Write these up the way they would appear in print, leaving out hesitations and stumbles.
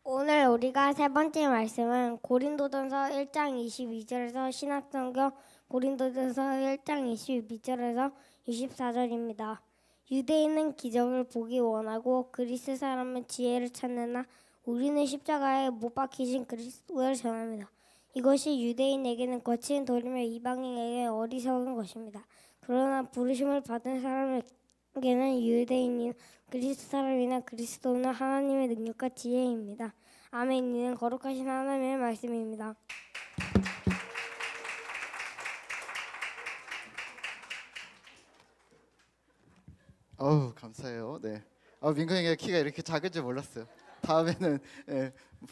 오늘 우리가 세 번째 말씀은 고린도전서 1장 22절에서 신약성경 고린도전서 1장 22절에서 24절입니다. 유대인은 기적을 보기 원하고 그리스 사람은 지혜를 찾느나 우리는 십자가에 못 박히신 그리스도를 전합니다. 이것이 유대인에게는 거친 돌이며 이방인에게는 어리석은 것입니다. 그러나 부르심을 받은 사람에게는 유대인이나 그리스 사람이나 그리스도는 하나님의 능력과 지혜입니다. 아멘. 이는 거룩하신 하나님의 말씀입니다. 어우, 감사해요. 네. 민건이가 키가 이렇게 작은 줄 몰랐어요. 다음에는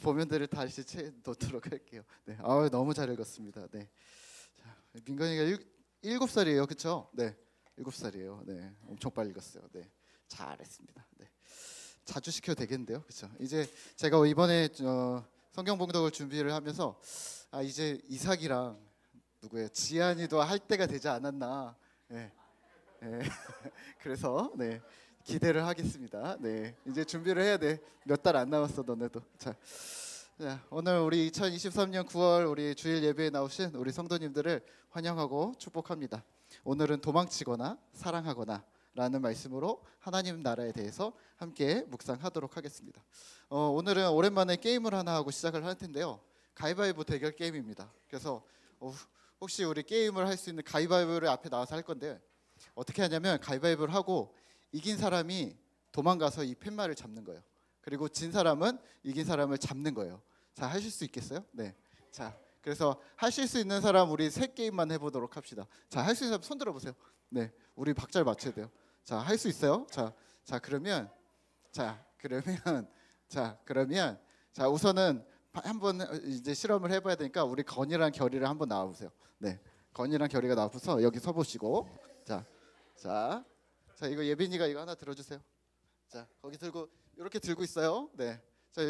보면들을 다시 놓도록 할게요. 네. 너무 잘 읽었습니다. 네. 자, 민건이가 7살이에요, 그렇죠? 네. 7살이에요. 네. 엄청 빨리 읽었어요. 네. 잘했습니다. 네. 자주 시켜도 되겠는데요, 그렇죠? 이제 제가 이번에 성경 봉독을 준비를 하면서 이제 이삭이랑 누구예요? 지한이도 할 때가 되지 않았나? 네. 네. 그래서 네. 기대를 하겠습니다. 네, 이제 준비를 해야 돼. 몇 달 안 남았어, 너네도. 자, 오늘 우리 2023년 9월 우리 주일 예배에 나오신 우리 성도님들을 환영하고 축복합니다. 오늘은 도망치거나 사랑하거나 라는 말씀으로 하나님 나라에 대해서 함께 묵상하도록 하겠습니다. 오늘은 오랜만에 게임을 하나 하고 시작을 할 텐데요. 가위바위보 대결 게임입니다. 그래서 혹시 우리 게임을 할 수 있는 가위바위보를 앞에 나와서 할 건데 어떻게 하냐면 가위바위보를 하고 이긴 사람이 도망가서 이 팻말을 잡는 거예요. 그리고 진 사람은 이긴 사람을 잡는 거예요. 자, 하실 수 있겠어요? 네. 자, 그래서 하실 수 있는 사람 우리 세 게임만 해보도록 합시다. 자, 할 수 있는 사람 손 들어보세요. 네, 우리 박자를 맞춰야 돼요. 자, 할 수 있어요? 그러면 우선은 한번 이제 실험을 해봐야 되니까 우리 건이랑 결이를 한번 나와보세요. 네, 건이랑 결이가 나와서 여기 서보시고 자, 이거 예빈이가 이거 하나 들어주세요. 자, 거기 들고 이렇게 들고 있어요. 네, 자,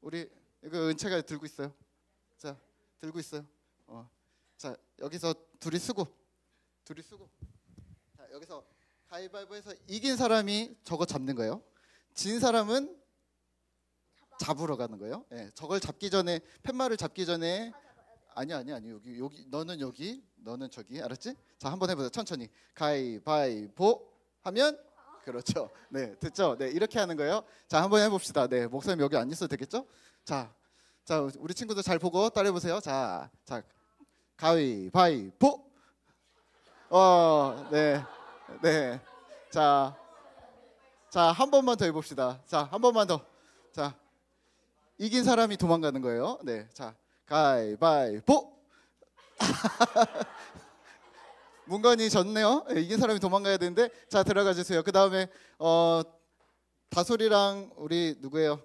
우리 이거 은채가 들고 있어요. 자, 들고 있어요. 자, 여기서 둘이 쓰고. 자, 여기서 가위바위보해서 이긴 사람이 저거 잡는 거예요. 진 사람은 잡으러 가는 거예요. 네, 저걸 잡기 전에 팻말을 잡기 전에 아니 여기 너는 여기 너는 저기 알았지? 자, 한번 해보세요. 천천히 가위바위보 하면 그렇죠. 네, 됐죠? 네, 이렇게 하는 거예요. 자, 한번 해봅시다. 네, 목사님 여기 안 있어도 되겠죠? 자, 우리 친구들 잘 보고 따라해보세요. 자, 가위바위보. 네. 자, 한 번만 더 해봅시다. 자, 한 번만 더. 자, 이긴 사람이 도망가는 거예요. 네, 자, 가위바위보. 문건이 졌네요. 네, 이긴 사람이 도망가야 되는데 자, 들어가 주세요. 그 다음에 다솔이랑 우리 누구예요?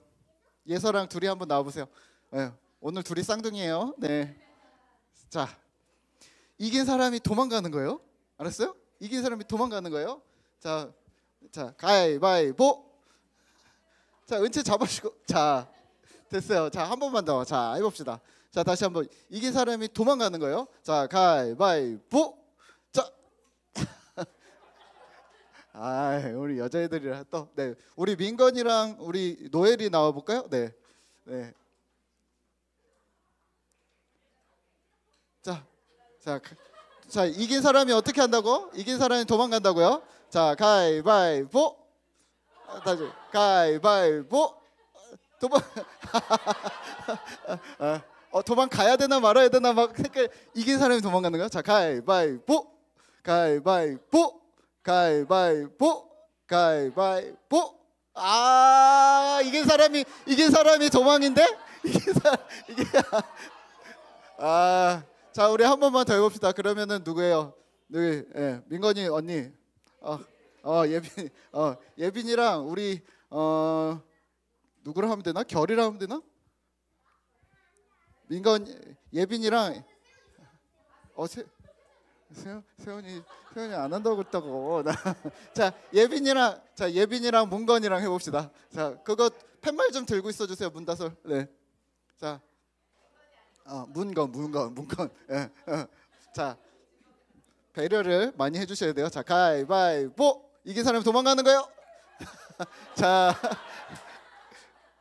예서랑 둘이 한번 나와보세요. 네, 오늘 둘이 쌍둥이에요. 네, 자, 이긴 사람이 도망가는 거예요. 알았어요? 이긴 사람이 도망가는 거예요. 자, 가위바위보. 자, 은채 잡아주고. 자, 됐어요. 자, 한 번만 더. 자, 해봅시다. 자, 다시 한번. 이긴 사람이 도망가는 거예요. 자, 가위바위보. 자, 우리 여자애들이라 또. 네, 우리 민건이랑 우리 노엘이 나와 볼까요? 네. 자, 이긴 사람이 어떻게 한다고? 이긴 사람이 도망간다고요? 자, 가위바위보. 다시 가위바위보. 도망가야 되나 말아야 되나 막 그러니까 이긴 사람이 도망가는 거야. 자, 가위바위보. 이긴 사람이 도망인데? 자, 우리 한 번만 더 해봅시다. 그러면은 누구예요? 민건이 언니. 예빈이랑 우리 누구랑 하면 되나? 결이랑 하면 되나? 예빈이랑 세훈이 안 한다고 했다고. 자, 예빈이랑 문건이랑 해봅시다. 자, 그거 팻말 좀 들고 있어 주세요, 문다솔. 네. 자, 문건. 자, 배려를 많이 해주셔야 돼요. 자, 가위바위보. 이긴 사람이 도망가는 거예요. 자,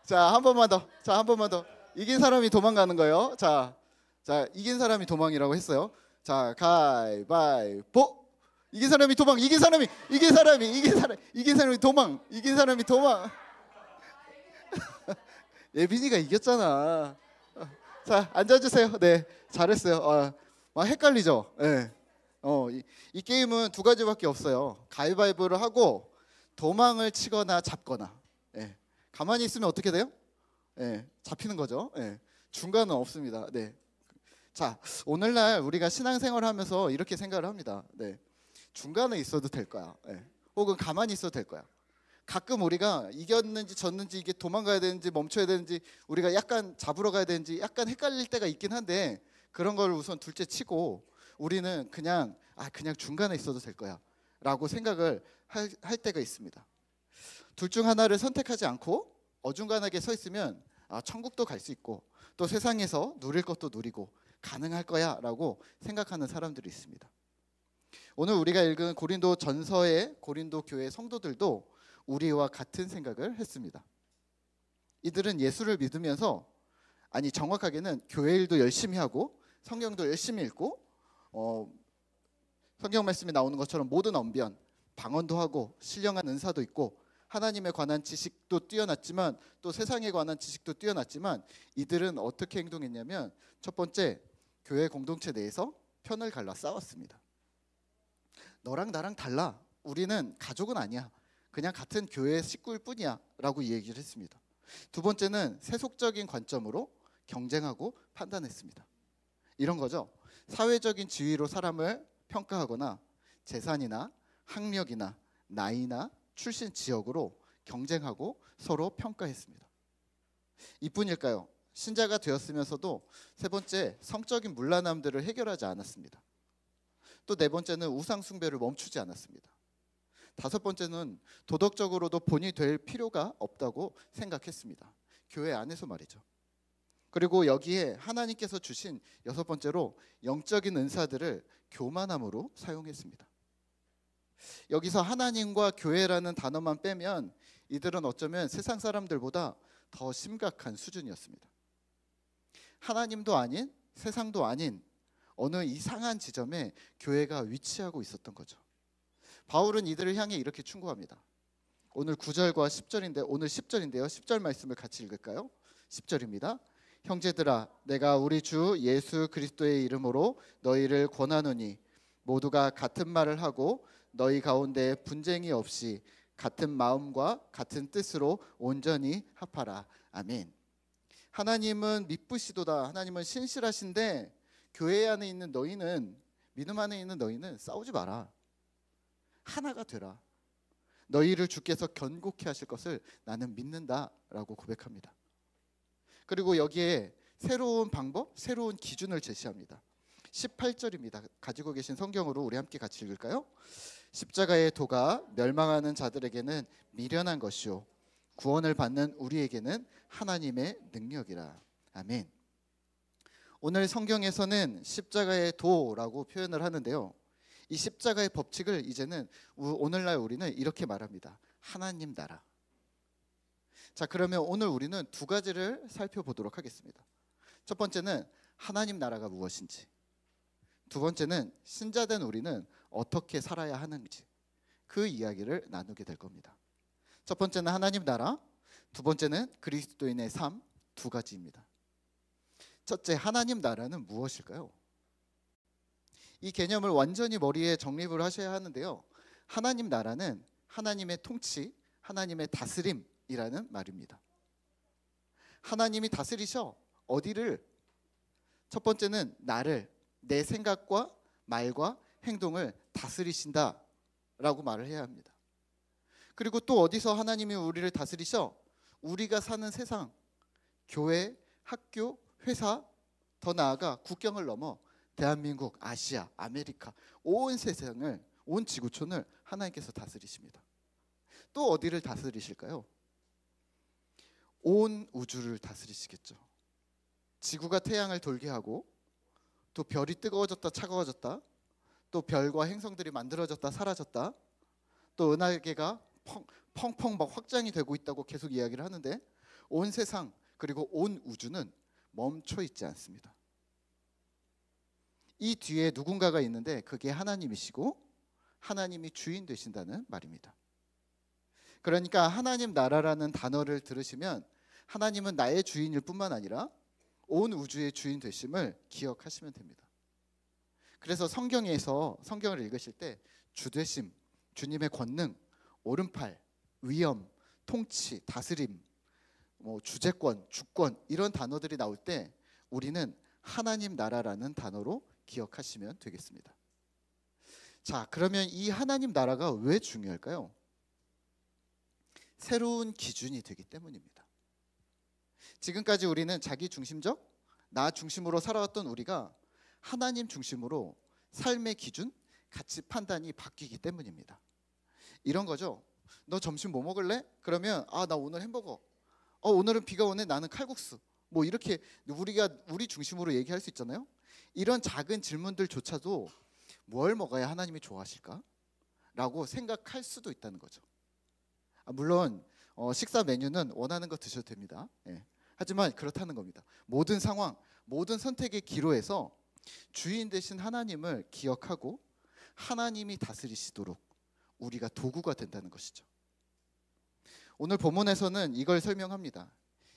자, 한 번만 더. 자, 한 번만 더. 이긴 사람이 도망가는 거예요. 자, 이긴 사람이 도망이라고 했어요. 자, 가위바위보. 이긴 사람이 도망. 이긴 사람이 도망. 이긴 사람이 도망. 예빈이가 이겼잖아. 자, 앉아주세요. 네, 잘했어요. 막 헷갈리죠. 네. 이 게임은 두 가지밖에 없어요. 가위바위보를 하고 도망을 치거나 잡거나. 네. 가만히 있으면 어떻게 돼요? 네, 잡히는 거죠. 네. 중간은 없습니다. 네. 자, 오늘날 우리가 신앙생활을 하면서 이렇게 생각을 합니다. 네. 중간에 있어도 될 거야. 네. 혹은 가만히 있어도 될 거야. 가끔 우리가 이겼는지 졌는지, 이게 도망가야 되는지 멈춰야 되는지, 우리가 약간 잡으러 가야 되는지 약간 헷갈릴 때가 있긴 한데, 그런 걸 우선 둘째 치고 우리는 그냥 중간에 있어도 될 거야 라고 생각을 할 때가 있습니다. 둘 중 하나를 선택하지 않고 어중간하게 서 있으면 천국도 갈 수 있고 또 세상에서 누릴 것도 누리고 가능할 거야 라고 생각하는 사람들이 있습니다. 오늘 우리가 읽은 고린도 전서의 고린도 교회 성도들도 우리와 같은 생각을 했습니다. 이들은 예수를 믿으면서, 정확하게는 교회 일도 열심히 하고 성경도 열심히 읽고 성경 말씀에 나오는 것처럼 모든 언변, 방언도 하고 신령한 은사도 있고 하나님에 관한 지식도 뛰어났지만 또 세상에 관한 지식도 뛰어났지만, 이들은 어떻게 행동했냐면, 첫 번째, 교회 공동체 내에서 편을 갈라 싸웠습니다. 너랑 나랑 달라. 우리는 가족은 아니야. 그냥 같은 교회 식구일 뿐이야 라고 얘기를 했습니다. 두 번째는 세속적인 관점으로 경쟁하고 판단했습니다. 이런 거죠. 사회적인 지위로 사람을 평가하거나 재산이나 학력이나 나이나 출신 지역으로 경쟁하고 서로 평가했습니다. 이뿐일까요? 신자가 되었으면서도 세 번째, 성적인 문란함들을 해결하지 않았습니다. 또 네 번째는 우상 숭배를 멈추지 않았습니다. 다섯 번째는 도덕적으로도 본이 될 필요가 없다고 생각했습니다. 교회 안에서 말이죠. 그리고 여기에 하나님께서 주신 여섯 번째로 영적인 은사들을 교만함으로 사용했습니다. 여기서 하나님과 교회라는 단어만 빼면 이들은 어쩌면 세상 사람들보다 더 심각한 수준이었습니다. 하나님도 아닌 세상도 아닌 어느 이상한 지점에 교회가 위치하고 있었던 거죠. 바울은 이들을 향해 이렇게 충고합니다. 오늘 9절과 10절인데 오늘 10절인데요. 10절 말씀을 같이 읽을까요? 10절입니다. 형제들아, 내가 우리 주 예수 그리스도의 이름으로 너희를 권하노니 모두가 같은 말을 하고 너희 가운데 분쟁이 없이 같은 마음과 같은 뜻으로 온전히 합하라. 아멘. 하나님은 미쁘시도다. 하나님은 신실하신데 교회 안에 있는 너희는, 믿음 안에 있는 너희는 싸우지 마라. 하나가 되라. 너희를 주께서 견고케 하실 것을 나는 믿는다라고 고백합니다. 그리고 여기에 새로운 방법, 새로운 기준을 제시합니다. 18절입니다. 가지고 계신 성경으로 우리 함께 같이 읽을까요? 십자가의 도가 멸망하는 자들에게는 미련한 것이요 구원을 받는 우리에게는 하나님의 능력이라. 아멘. 오늘 성경에서는 십자가의 도라고 표현을 하는데요. 이 십자가의 법칙을 이제는 오늘날 우리는 이렇게 말합니다. 하나님 나라. 자, 그러면 오늘 우리는 두 가지를 살펴보도록 하겠습니다. 첫 번째는 하나님 나라가 무엇인지, 두 번째는 신자된 우리는 어떻게 살아야 하는지, 그 이야기를 나누게 될 겁니다. 첫 번째는 하나님 나라, 두 번째는 그리스도인의 삶, 두 가지입니다. 첫째, 하나님 나라는 무엇일까요? 이 개념을 완전히 머리에 정립을 하셔야 하는데요. 하나님 나라는 하나님의 통치, 하나님의 다스림이라는 말입니다. 하나님이 다스리셔. 어디를? 첫 번째는 나를, 내 생각과 말과 행동을 다스리신다라고 말을 해야 합니다. 그리고 또 어디서 하나님이 우리를 다스리셔? 우리가 사는 세상, 교회, 학교, 회사, 더 나아가 국경을 넘어 대한민국, 아시아, 아메리카, 온 세상을, 온 지구촌을 하나님께서 다스리십니다. 또 어디를 다스리실까요? 온 우주를 다스리시겠죠. 지구가 태양을 돌게 하고, 또 별이 뜨거워졌다 차가워졌다, 또 별과 행성들이 만들어졌다 사라졌다, 또 은하계가 펑펑 막 확장이 되고 있다고 계속 이야기를 하는데, 온 세상 그리고 온 우주는 멈춰 있지 않습니다. 이 뒤에 누군가가 있는데 그게 하나님이시고 하나님이 주인 되신다는 말입니다. 그러니까 하나님 나라라는 단어를 들으시면 하나님은 나의 주인일 뿐만 아니라 온 우주의 주인 되심을 기억하시면 됩니다. 그래서 성경을 읽으실 때 주되심, 주님의 권능, 오른팔, 위엄, 통치, 다스림, 주재권, 주권 이런 단어들이 나올 때 우리는 하나님 나라라는 단어로 기억하시면 되겠습니다. 자, 그러면 이 하나님 나라가 왜 중요할까요? 새로운 기준이 되기 때문입니다. 지금까지 우리는 자기 중심적, 나 중심으로 살아왔던 우리가 하나님 중심으로 삶의 기준, 가치 판단이 바뀌기 때문입니다. 이런 거죠. 너 점심 뭐 먹을래? 그러면 나 오늘 햄버거. 오늘은 비가 오네. 나는 칼국수. 뭐 이렇게 우리가 우리 중심으로 얘기할 수 있잖아요. 이런 작은 질문들조차도 뭘 먹어야 하나님이 좋아하실까? 라고 생각할 수도 있다는 거죠. 물론 식사 메뉴는 원하는 거 드셔도 됩니다. 예. 하지만 그렇다는 겁니다. 모든 상황, 모든 선택의 기로에서 주인 되신 하나님을 기억하고 하나님이 다스리시도록 우리가 도구가 된다는 것이죠. 오늘 본문에서는 이걸 설명합니다.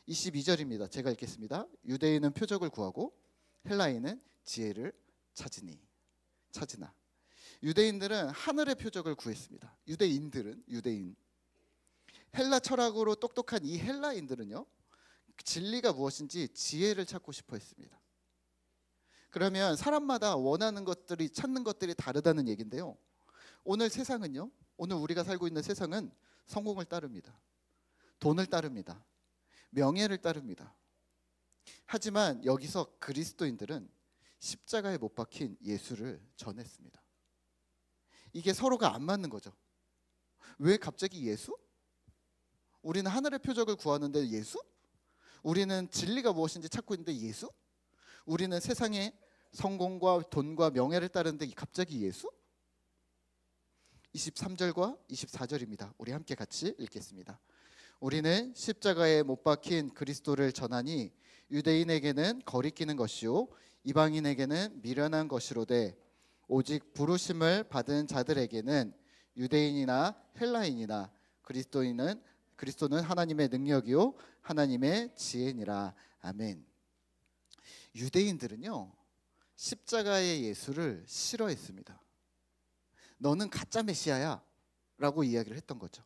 22절입니다. 제가 읽겠습니다. 유대인은 표적을 구하고 헬라인은 지혜를 찾으나. 유대인들은 하늘의 표적을 구했습니다. 유대인. 헬라 철학으로 똑똑한 이 헬라인들은요, 진리가 무엇인지 지혜를 찾고 싶어 했습니다. 그러면 사람마다 원하는 것들이, 찾는 것들이 다르다는 얘기인데요. 오늘 세상은요, 오늘 우리가 살고 있는 세상은 성공을 따릅니다. 돈을 따릅니다. 명예를 따릅니다. 하지만 여기서 그리스도인들은 십자가에 못 박힌 예수를 전했습니다. 이게 서로가 안 맞는 거죠. 왜 갑자기 예수? 우리는 하늘의 표적을 구하는데 예수? 우리는 진리가 무엇인지 찾고 있는데 예수? 우리는 세상의 성공과 돈과 명예를 따르는데 갑자기 예수? 23절과 24절입니다. 우리 함께 같이 읽겠습니다. 우리는 십자가에 못 박힌 그리스도를 전하니 유대인에게는 거리끼는 것이요 이방인에게는 미련한 것이로되 오직 부르심을 받은 자들에게는 유대인이나 헬라인이나 그리스도는 하나님의 능력이요 하나님의 지혜니라. 아멘. 유대인들은요, 십자가의 예수를 싫어했습니다. 너는 가짜 메시아야 라고 이야기를 했던 거죠.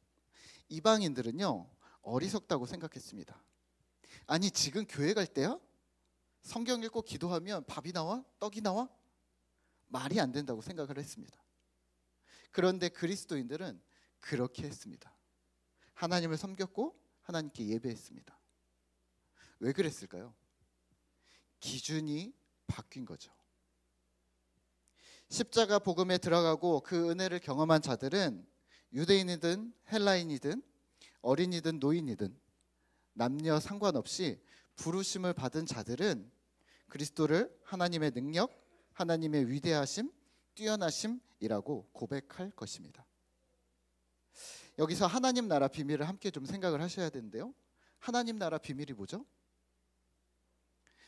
이방인들은요, 어리석다고 생각했습니다. 아니, 지금 교회 갈 때야? 성경 읽고 기도하면 밥이 나와? 떡이 나와? 말이 안 된다고 생각을 했습니다. 그런데 그리스도인들은 그렇게 했습니다. 하나님을 섬겼고 하나님께 예배했습니다. 왜 그랬을까요? 기준이 바뀐 거죠. 십자가 복음에 들어가고 그 은혜를 경험한 자들은 유대인이든 헬라인이든 어린이든 노인이든 남녀 상관없이 부르심을 받은 자들은 그리스도를 하나님의 능력, 하나님의 위대하심, 뛰어나심이라고 고백할 것입니다. 여기서 하나님 나라 비밀을 함께 좀 생각을 하셔야 되는데요. 하나님 나라 비밀이 뭐죠?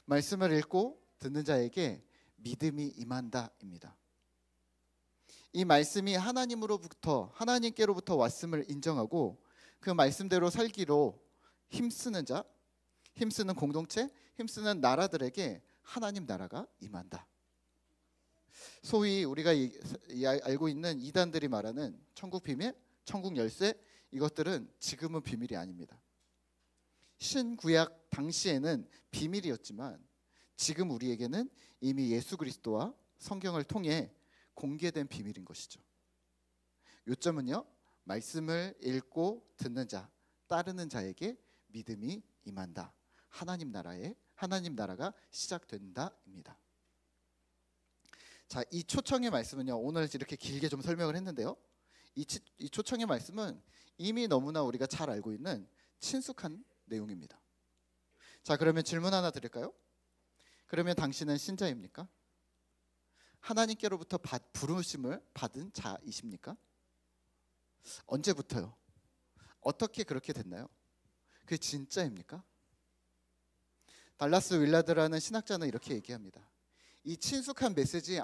말씀을 읽고 듣는 자에게 믿음이 임한다입니다. 이 말씀이 하나님께로부터 왔음을 인정하고 그 말씀대로 살기로 힘쓰는 자, 힘쓰는 공동체, 힘쓰는 나라들에게 하나님 나라가 임한다. 소위 우리가 알고 있는 이단들이 말하는 천국 비밀, 천국 열쇠, 이것들은 지금은 비밀이 아닙니다. 신구약 당시에는 비밀이었지만 지금 우리에게는 이미 예수 그리스도와 성경을 통해 공개된 비밀인 것이죠. 요점은요, 말씀을 읽고 듣는 자, 따르는 자에게 믿음이 임한다. 하나님 나라가 시작된다입니다. 자, 이 초청의 말씀은요, 오늘 이렇게 길게 좀 설명을 했는데요. 이 초청의 말씀은 이미 너무나 우리가 잘 알고 있는 친숙한 내용입니다. 자, 그러면 질문 하나 드릴까요? 그러면 당신은 신자입니까? 하나님께로부터 부르심을 받은 자이십니까? 언제부터요? 어떻게 그렇게 됐나요? 그게 진짜입니까? 달라스 윌라드라는 신학자는 이렇게 얘기합니다. 이 친숙한 메시지,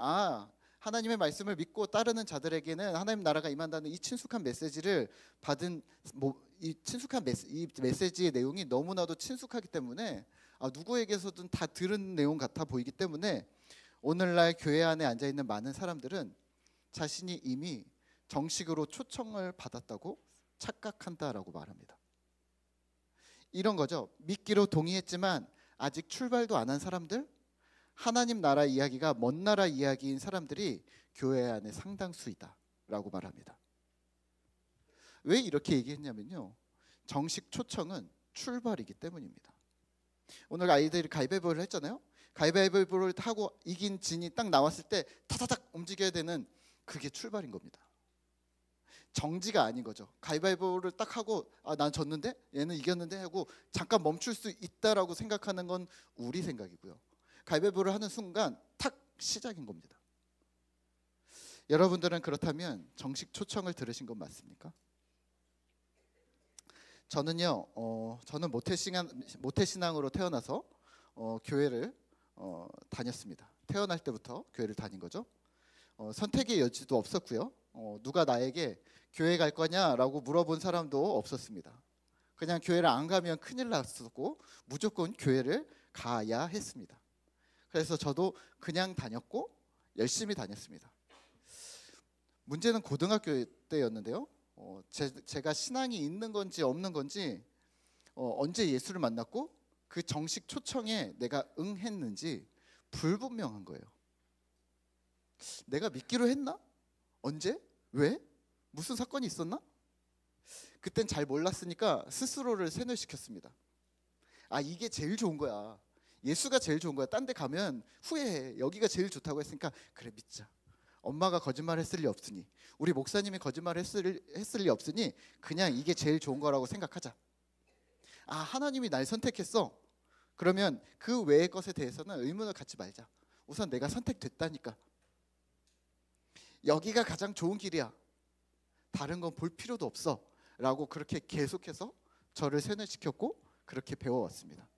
하나님의 말씀을 믿고 따르는 자들에게는 하나님 나라가 임한다는 이 친숙한 메시지를 받은 이 친숙한 이 메시지의 내용이 너무나도 친숙하기 때문에 누구에게서든 다 들은 내용 같아 보이기 때문에 오늘날 교회 안에 앉아 있는 많은 사람들은 자신이 이미 정식으로 초청을 받았다고 착각한다라고 말합니다. 이런 거죠. 믿기로 동의했지만 아직 출발도 안 한 사람들, 하나님 나라 이야기가 먼 나라 이야기인 사람들이 교회 안에 상당수이다라고 말합니다. 왜 이렇게 얘기했냐면요, 정식 초청은 출발이기 때문입니다. 오늘 아이들이 가위바위보를 했잖아요. 가위바위보를 하고 이긴 진이 딱 나왔을 때 타다닥 움직여야 되는, 그게 출발인 겁니다. 정지가 아닌 거죠. 가위바위보를 딱 하고 난 졌는데 얘는 이겼는데 하고 잠깐 멈출 수 있다라고 생각하는 건 우리 생각이고요. 가위바위보를 하는 순간 탁 시작인 겁니다. 여러분들은 그렇다면 정식 초청을 들으신 건 맞습니까? 저는요, 저는 모태신앙으로 태어나서 교회를 다녔습니다. 태어날 때부터 교회를 다닌 거죠. 선택의 여지도 없었고요. 누가 나에게 교회 갈 거냐라고 물어본 사람도 없었습니다. 그냥 교회를 안 가면 큰일 났었고 무조건 교회를 가야 했습니다. 그래서 저도 그냥 다녔고 열심히 다녔습니다. 문제는 고등학교 때였는데요. 제가 신앙이 있는 건지 없는 건지, 언제 예수를 만났고 그 정식 초청에 내가 응했는지 불분명한 거예요. 내가 믿기로 했나? 언제? 왜? 무슨 사건이 있었나? 그땐 잘 몰랐으니까 스스로를 세뇌시켰습니다. 이게 제일 좋은 거야. 예수가 제일 좋은 거야. 딴 데 가면 후회해. 여기가 제일 좋다고 했으니까 그래, 믿자. 엄마가 거짓말했을 리 없으니, 우리 목사님이 거짓말했을 리 없으니 그냥 이게 제일 좋은 거라고 생각하자. 하나님이 날 선택했어. 그러면 그 외의 것에 대해서는 의문을 갖지 말자. 우선 내가 선택됐다니까. 여기가 가장 좋은 길이야. 다른 건 볼 필요도 없어. 라고 그렇게 계속해서 저를 세뇌시켰고 그렇게 배워왔습니다.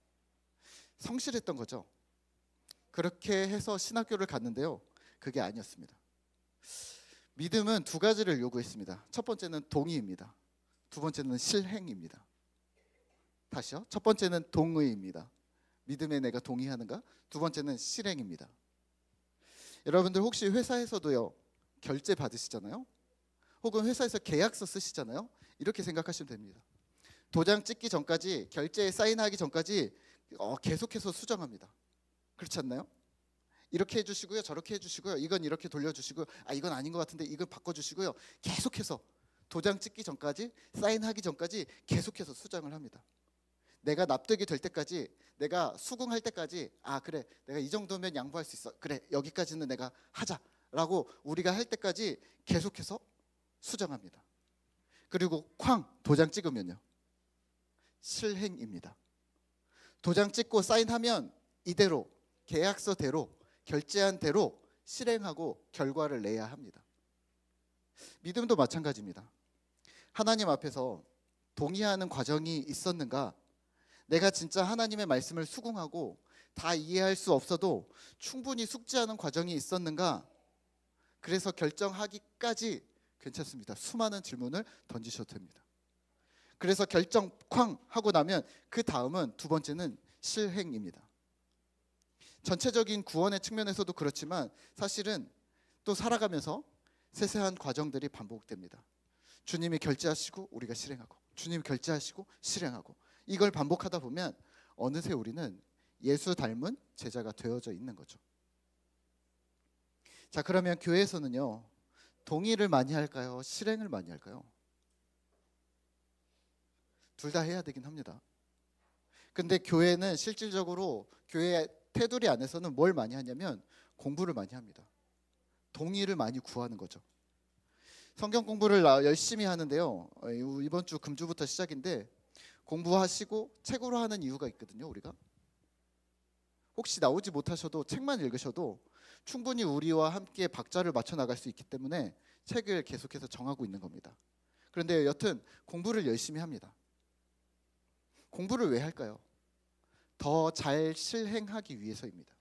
성실했던 거죠. 그렇게 해서 신학교를 갔는데요, 그게 아니었습니다. 믿음은 두 가지를 요구했습니다. 첫 번째는 동의입니다. 두 번째는 실행입니다. 다시요. 첫 번째는 동의입니다. 믿음에 내가 동의하는가? 두 번째는 실행입니다. 여러분들 혹시 회사에서도요, 결제 받으시잖아요. 혹은 회사에서 계약서 쓰시잖아요. 이렇게 생각하시면 됩니다. 도장 찍기 전까지, 결제에 사인하기 전까지 계속해서 수정합니다. 그렇지 않나요? 이렇게 해주시고요, 저렇게 해주시고요, 이건 이렇게 돌려주시고요, 이건 아닌 것 같은데 이건 바꿔주시고요. 계속해서 도장 찍기 전까지, 사인하기 전까지 계속해서 수정을 합니다. 내가 납득이 될 때까지, 내가 수긍할 때까지, 그래, 내가 이 정도면 양보할 수 있어, 그래, 여기까지는 내가 하자라고 우리가 할 때까지 계속해서 수정합니다. 그리고 도장 찍으면요, 실행입니다. 도장 찍고 사인하면 이대로, 계약서대로, 결제한 대로 실행하고 결과를 내야 합니다. 믿음도 마찬가지입니다. 하나님 앞에서 동의하는 과정이 있었는가? 내가 진짜 하나님의 말씀을 수긍하고 다 이해할 수 없어도 충분히 숙지하는 과정이 있었는가? 그래서 결정하기까지 괜찮습니다. 수많은 질문을 던지셔도 됩니다. 그래서 결정 하고 나면 그 다음은, 두 번째는 실행입니다. 전체적인 구원의 측면에서도 그렇지만 사실은 또 살아가면서 세세한 과정들이 반복됩니다. 주님이 결제하시고 우리가 실행하고, 주님이 결제하시고 실행하고, 이걸 반복하다 보면 어느새 우리는 예수 닮은 제자가 되어져 있는 거죠. 자, 그러면 교회에서는요, 동의를 많이 할까요? 실행을 많이 할까요? 둘 다 해야 되긴 합니다. 근데 교회는 실질적으로 교회 테두리 안에서는 뭘 많이 하냐면 공부를 많이 합니다. 동의를 많이 구하는 거죠. 성경 공부를 열심히 하는데요, 이번 주 금주부터 시작인데 공부하시고 책으로 하는 이유가 있거든요. 우리가 혹시 나오지 못하셔도 책만 읽으셔도 충분히 우리와 함께 박자를 맞춰 나갈 수 있기 때문에 책을 계속해서 정하고 있는 겁니다. 그런데 여튼 공부를 열심히 합니다. 공부를 왜 할까요? 더 잘 실행하기 위해서입니다.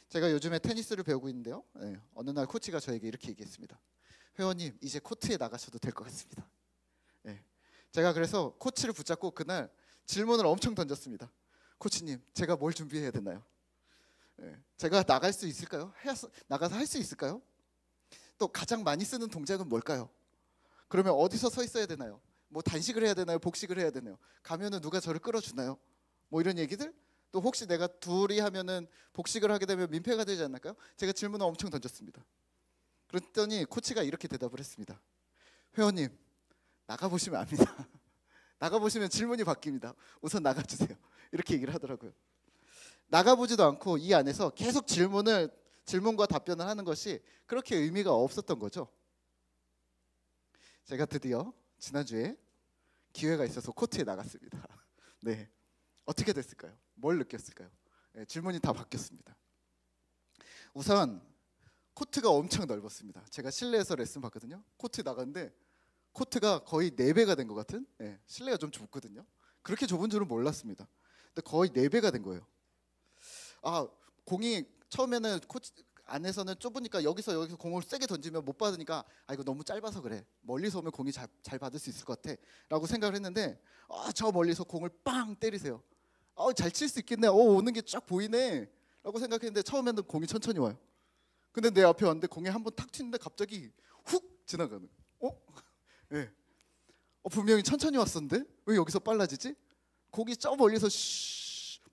제가 요즘에 테니스를 배우고 있는데요. 어느 날 코치가 저에게 이렇게 얘기했습니다. 회원님, 이제 코트에 나가셔도 될 것 같습니다. 제가 그래서 코치를 붙잡고 그날 질문을 엄청 던졌습니다. 코치님, 제가 뭘 준비해야 되나요? 제가 나갈 수 있을까요? 나가서 할 수 있을까요? 또 가장 많이 쓰는 동작은 뭘까요? 그러면 어디서 서 있어야 되나요? 뭐 단식을 해야 되나요? 복식을 해야 되나요? 가면은 누가 저를 끌어주나요? 뭐 이런 얘기들? 또 혹시 내가 둘이 하면은 복식을 하게 되면 민폐가 되지 않을까요? 제가 질문을 엄청 던졌습니다. 그랬더니 코치가 이렇게 대답을 했습니다. 회원님, 나가보시면 압니다. 나가보시면 질문이 바뀝니다. 우선 나가주세요. 이렇게 얘기를 하더라고요. 나가보지도 않고 이 안에서 계속 질문과 답변을 하는 것이 그렇게 의미가 없었던 거죠. 제가 드디어 지난주에 기회가 있어서 코트에 나갔습니다. 네, 어떻게 됐을까요? 뭘 느꼈을까요? 질문이 다 바뀌었습니다. 우선 코트가 엄청 넓었습니다. 제가 실내에서 레슨 받거든요. 코트에 나갔는데 코트가 거의 4배가 된 것 같은, 실내가 좀 좁거든요. 그렇게 좁은 줄은 몰랐습니다. 근데 거의 4배가 된 거예요. 공이 처음에는 코트 안에서는 좁으니까 여기서 공을 세게 던지면 못 받으니까 이거 너무 짧아서 그래. 멀리서 오면 공이 잘 받을 수 있을 것 같아 라고 생각을 했는데 저 멀리서 공을 빵 때리세요. 잘 칠 수 있겠네. 오는 게 쫙 보이네 라고 생각했는데 처음에는 공이 천천히 와요. 근데 내 앞에 왔는데 공이 한번 탁 튀는데 갑자기 훅 지나가는. 분명히 천천히 왔었는데 왜 여기서 빨라지지? 공이 저 멀리서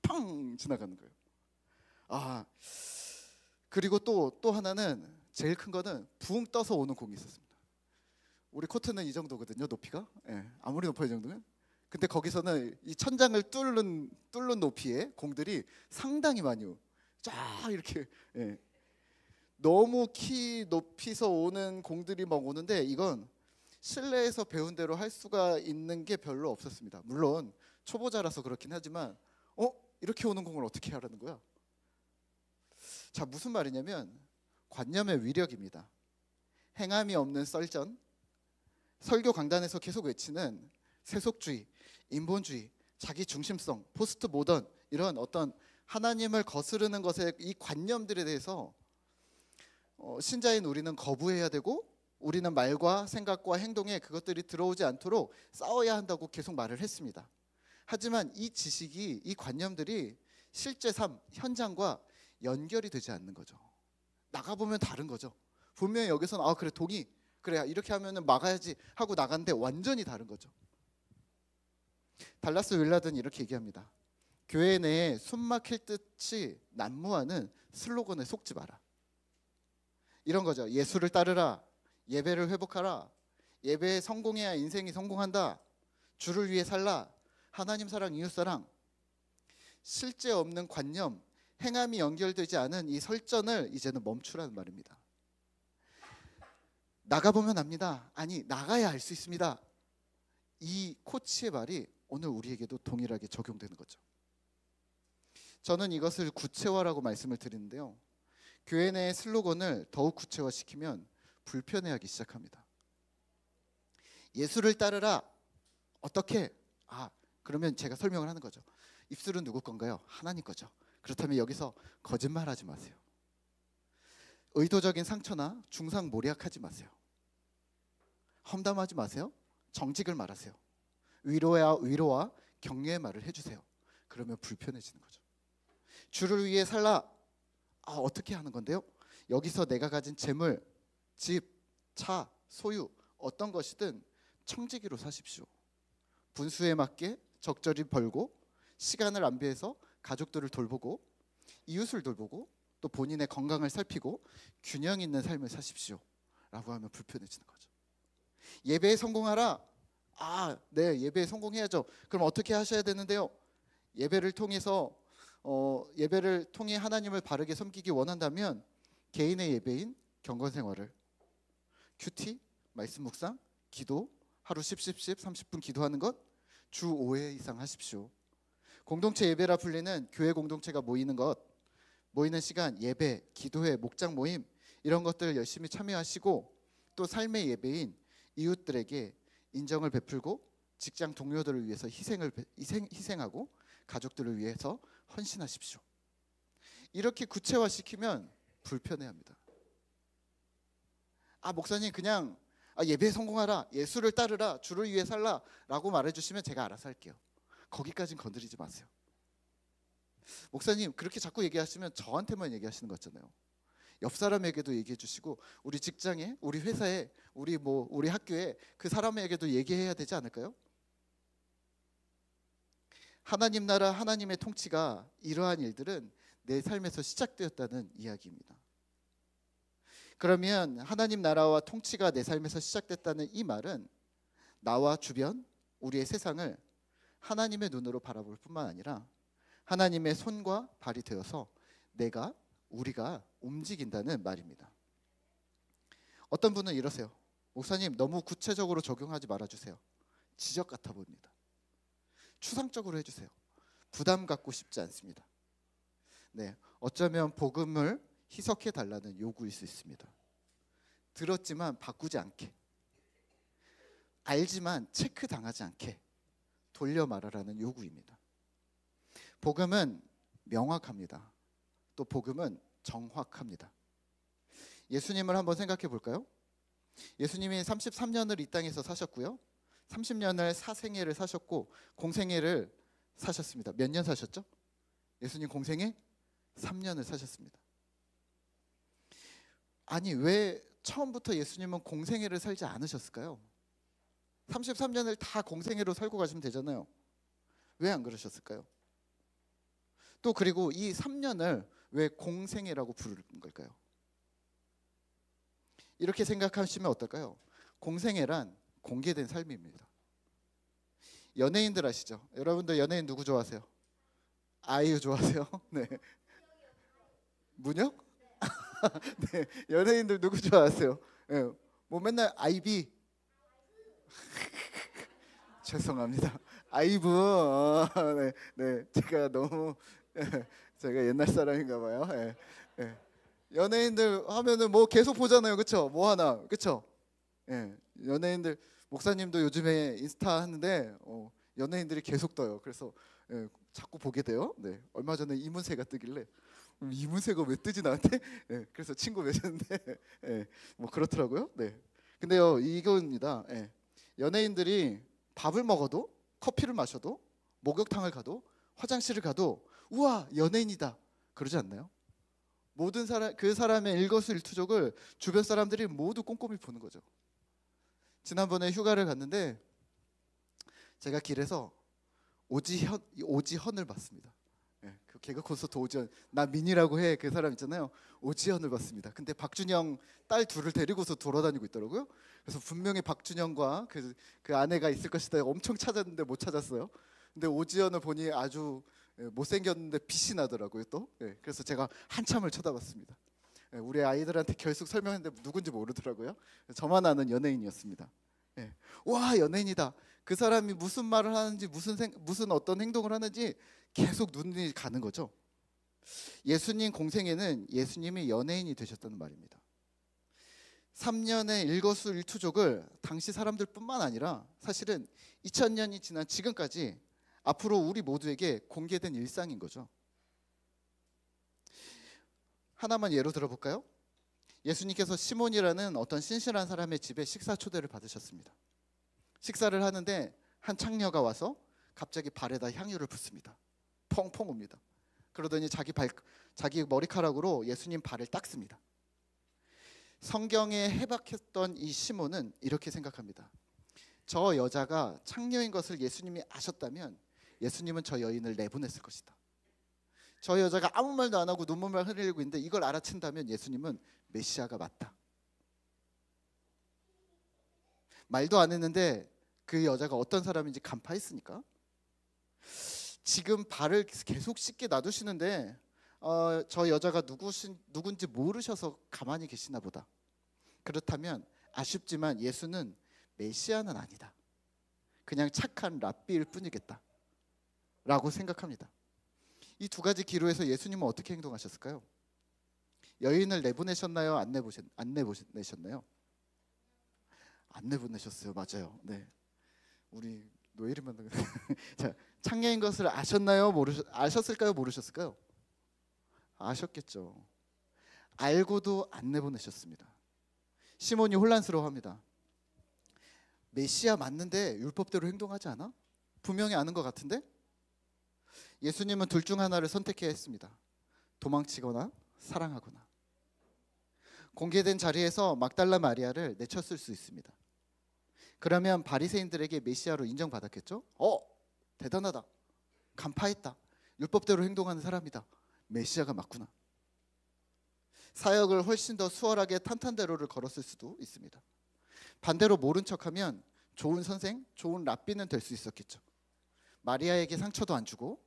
팡 지나가는 거예요. 그리고 또 하나는 제일 큰 거는 붕 떠서 오는 공이 있었습니다. 우리 코트는 이 정도거든요, 높이가. 아무리 높아요, 이 정도면. 근데 거기서는 이 천장을 뚫는 높이의 공들이 상당히 많이 쫙 이렇게 너무 키 높이서 오는 공들이 막 오는데 이건 실내에서 배운 대로 할 수가 있는 게 별로 없었습니다. 물론 초보자라서 그렇긴 하지만 이렇게 오는 공을 어떻게 하라는 거야? 자, 무슨 말이냐면 관념의 위력입니다. 행함이 없는 썰전, 설교 강단에서 계속 외치는 세속주의, 인본주의, 자기 중심성, 포스트 모던 이런 어떤 하나님을 거스르는 것의 이 관념들에 대해서 신자인 우리는 거부해야 되고 우리는 말과 생각과 행동에 그것들이 들어오지 않도록 싸워야 한다고 계속 말을 했습니다. 하지만 이 지식이, 이 관념들이 실제 삶, 현장과 연결이 되지 않는 거죠. 나가보면 다른 거죠. 분명히 여기서는 그래 동의, 그래 이렇게 하면은 막아야지 하고 나갔는데 완전히 다른 거죠. 달라스 윌라드는 이렇게 얘기합니다. 교회 내에 숨 막힐 듯이 난무하는 슬로건에 속지 마라. 이런 거죠. 예수를 따르라, 예배를 회복하라, 예배에 성공해야 인생이 성공한다, 주를 위해 살라, 하나님 사랑, 이웃 사랑. 실제 없는 관념, 행함이 연결되지 않은 이 설전을 이제는 멈추라는 말입니다. 나가보면 압니다. 아니, 나가야 알 수 있습니다. 이 코치의 말이 오늘 우리에게도 동일하게 적용되는 거죠. 저는 이것을 구체화라고 말씀을 드리는데요. 교회 내의 슬로건을 더욱 구체화시키면 불편해하기 시작합니다. 예수를 따르라. 어떻게? 그러면 제가 설명을 하는 거죠. 입술은 누구 건가요? 하나님 거죠. 그렇다면 여기서 거짓말하지 마세요. 의도적인 상처나 중상모략하지 마세요. 험담하지 마세요. 정직을 말하세요. 위로와 격려의 말을 해주세요. 그러면 불편해지는 거죠. 주를 위해 살라. 어떻게 하는 건데요? 여기서 내가 가진 재물, 집, 차, 소유 어떤 것이든 청지기로 사십시오. 분수에 맞게 적절히 벌고 시간을 낭비해서 가족들을 돌보고 이웃을 돌보고 또 본인의 건강을 살피고 균형 있는 삶을 사십시오 라고 하면 불편해지는 거죠. 예배에 성공하라. 네, 예배에 성공해야죠. 그럼 어떻게 하셔야 되는데요? 예배를 통해 하나님을 바르게 섬기기 원한다면 개인의 예배인 경건생활을, 큐티, 말씀 묵상, 기도, 하루 30분 기도하는 것 주 5회 이상 하십시오. 공동체 예배라 불리는 교회 공동체가 모이는 시간, 예배, 기도회, 목장 모임 이런 것들을 열심히 참여하시고 또 삶의 예배인 이웃들에게 인정을 베풀고 직장 동료들을 위해서 희생하고 가족들을 위해서 헌신하십시오. 이렇게 구체화시키면 불편해합니다. 목사님 그냥 예배에 성공하라, 예수를 따르라, 주를 위해 살라 라고 말해주시면 제가 알아서 할게요. 거기까지는 건드리지 마세요. 목사님 그렇게 자꾸 얘기하시면 저한테만 얘기하시는 것 같잖아요. 옆 사람에게도 얘기해 주시고 우리 직장에, 우리 회사에, 우리 학교에 그 사람에게도 얘기해야 되지 않을까요? 하나님 나라, 하나님의 통치가 이러한 일들은 내 삶에서 시작되었다는 이야기입니다. 그러면 하나님 나라와 통치가 내 삶에서 시작됐다는 이 말은 나와 주변, 우리의 세상을 하나님의 눈으로 바라볼 뿐만 아니라 하나님의 손과 발이 되어서 우리가 움직인다는 말입니다. 어떤 분은 이러세요. 목사님 너무 구체적으로 적용하지 말아주세요. 지적 같아 보입니다. 추상적으로 해주세요. 부담 갖고 싶지 않습니다. 네, 어쩌면 복음을 희석해 달라는 요구일 수 있습니다. 들었지만 바꾸지 않게, 알지만 체크 당하지 않게 돌려 말하라는 요구입니다. 복음은 명확합니다. 또 복음은 정확합니다. 예수님을 한번 생각해 볼까요? 예수님이 33년을 이 땅에서 사셨고요. 30년을 사생애를 사셨고 공생애를 사셨습니다. 몇 년 사셨죠? 예수님 공생애 3년을 사셨습니다. 아니 왜 처음부터 예수님은 공생애를 살지 않으셨을까요? 33년을 다 공생애로 살고 가시면 되잖아요. 왜 안 그러셨을까요? 또 그리고 이 3년을 왜 공생애라고 부르는 걸까요? 이렇게 생각하시면 어떨까요? 공생애란 공개된 삶입니다. 연예인들 아시죠? 여러분들 연예인 누구 좋아하세요? 아이유 좋아하세요? 네. 문혁? 네. 연예인들 누구 좋아하세요? 네. 맨날 아이비. 죄송합니다. 아이브. 네, 네. 제가 너무 제가 옛날 사람인가 봐요. 네, 네. 연예인들 하면은 계속 보잖아요, 그렇죠? 하나, 그렇죠? 예, 연예인들 목사님도 요즘에 인스타 하는데 연예인들이 계속 떠요. 그래서 자꾸 보게 돼요. 네, 얼마 전에 이문세가 뜨길래 이문세가 왜 뜨지 나한테? 그래서 친구 맺었는데 그렇더라고요. 네, 근데요 이겁니다. 연예인들이 밥을 먹어도, 커피를 마셔도, 목욕탕을 가도, 화장실을 가도 우와 연예인이다 그러지 않나요? 모든 그 사람의 일거수일투족을 주변 사람들이 모두 꼼꼼히 보는 거죠. 지난번에 휴가를 갔는데 제가 길에서 오지현을 봤습니다. 그 개그 콘서트 오지현, 나 민이라고 해, 그 사람 있잖아요. 오지현을 봤습니다. 근데 박준영 딸 둘을 데리고서 돌아다니고 있더라고요. 그래서 분명히 박준영과 그 아내가 있을 것이다 엄청 찾았는데 못 찾았어요. 근데 오지현을 보니 아주 못생겼는데 빛이 나더라고요 또. 그래서 제가 한참을 쳐다봤습니다. 우리 아이들한테 결국 설명했는데 누군지 모르더라고요. 저만 아는 연예인이었습니다. 와 연예인이다. 그 사람이 무슨 말을 하는지 무슨 어떤 행동을 하는지 계속 눈이 가는 거죠. 예수님 공생애는 예수님이 연예인이 되셨다는 말입니다. 3년의 일거수일투족을 당시 사람들뿐만 아니라 사실은 2000년이 지난 지금까지 앞으로 우리 모두에게 공개된 일상인 거죠. 하나만 예로 들어볼까요? 예수님께서 시몬이라는 어떤 신실한 사람의 집에 식사 초대를 받으셨습니다. 식사를 하는데 한 창녀가 와서 갑자기 발에다 향유를 붓습니다. 펑펑 옵니다. 그러더니 자기 머리카락으로 예수님 발을 닦습니다. 성경에 해박했던 이 시몬은 이렇게 생각합니다. 저 여자가 창녀인 것을 예수님이 아셨다면 예수님은 저 여인을 내보냈을 것이다. 저 여자가 아무 말도 안 하고 눈물만 흘리고 있는데 이걸 알아챈다면 예수님은 메시아가 맞다. 말도 안 했는데 그 여자가 어떤 사람인지 간파했으니까 지금 발을 계속 씻게 놔두시는데 저 여자가 누군지 모르셔서 가만히 계시나 보다. 그렇다면 아쉽지만 예수는 메시아는 아니다. 그냥 착한 랍비일 뿐이겠다 라고 생각합니다. 이 두 가지 기로에서 예수님은 어떻게 행동하셨을까요? 여인을 내보내셨나요? 안 내보내셨나요? 안 내보내셨어요. 맞아요. 네, 우리 노예를 자, 창녀인 것을 아셨나요? 아셨을까요? 모르셨을까요? 아셨겠죠. 알고도 안 내보내셨습니다. 시몬이 혼란스러워합니다. 메시아 맞는데 율법대로 행동하지 않아? 분명히 아는 것 같은데? 예수님은 둘 중 하나를 선택해야 했습니다. 도망치거나 사랑하거나. 공개된 자리에서 막달라 마리아를 내쳤을 수 있습니다. 그러면 바리새인들에게 메시아로 인정받았겠죠? 대단하다. 간파했다. 율법대로 행동하는 사람이다. 메시아가 맞구나. 사역을 훨씬 더 수월하게 탄탄대로를 걸었을 수도 있습니다. 반대로 모른 척하면 좋은 선생, 좋은 랍비는 될 수 있었겠죠. 마리아에게 상처도 안 주고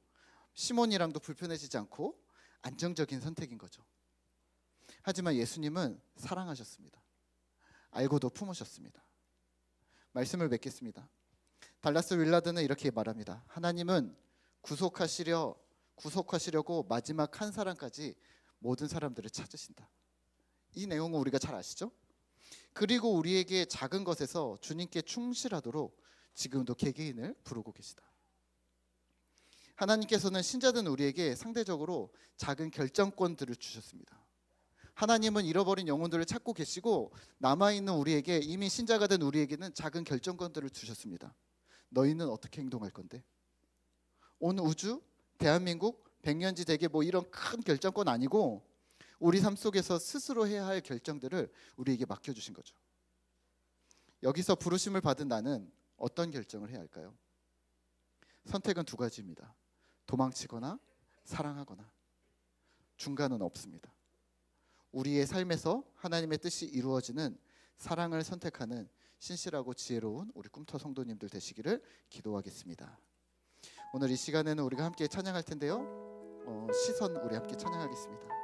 시몬이랑도 불편해지지 않고 안정적인 선택인 거죠. 하지만 예수님은 사랑하셨습니다. 알고도 품으셨습니다. 말씀을 맺겠습니다. 달라스 윌라드는 이렇게 말합니다. 하나님은 구속하시려고 마지막 한 사람까지 모든 사람들을 찾으신다. 이 내용은 우리가 잘 아시죠? 그리고 우리에게 작은 것에서 주님께 충실하도록 지금도 개개인을 부르고 계시다. 하나님께서는 신자된 우리에게 상대적으로 작은 결정권들을 주셨습니다. 하나님은 잃어버린 영혼들을 찾고 계시고 남아있는 우리에게, 이미 신자가 된 우리에게는 작은 결정권들을 주셨습니다. 너희는 어떻게 행동할 건데? 온 우주, 대한민국, 백년지 대계 이런 큰 결정권 아니고 우리 삶 속에서 스스로 해야 할 결정들을 우리에게 맡겨주신 거죠. 여기서 부르심을 받은 나는 어떤 결정을 해야 할까요? 선택은 두 가지입니다. 도망치거나 사랑하거나. 중간은 없습니다. 우리의 삶에서 하나님의 뜻이 이루어지는 사랑을 선택하는 신실하고 지혜로운 우리 꿈터 성도님들 되시기를 기도하겠습니다. 오늘 이 시간에는 우리가 함께 찬양할 텐데요. 시선 우리 함께 찬양하겠습니다.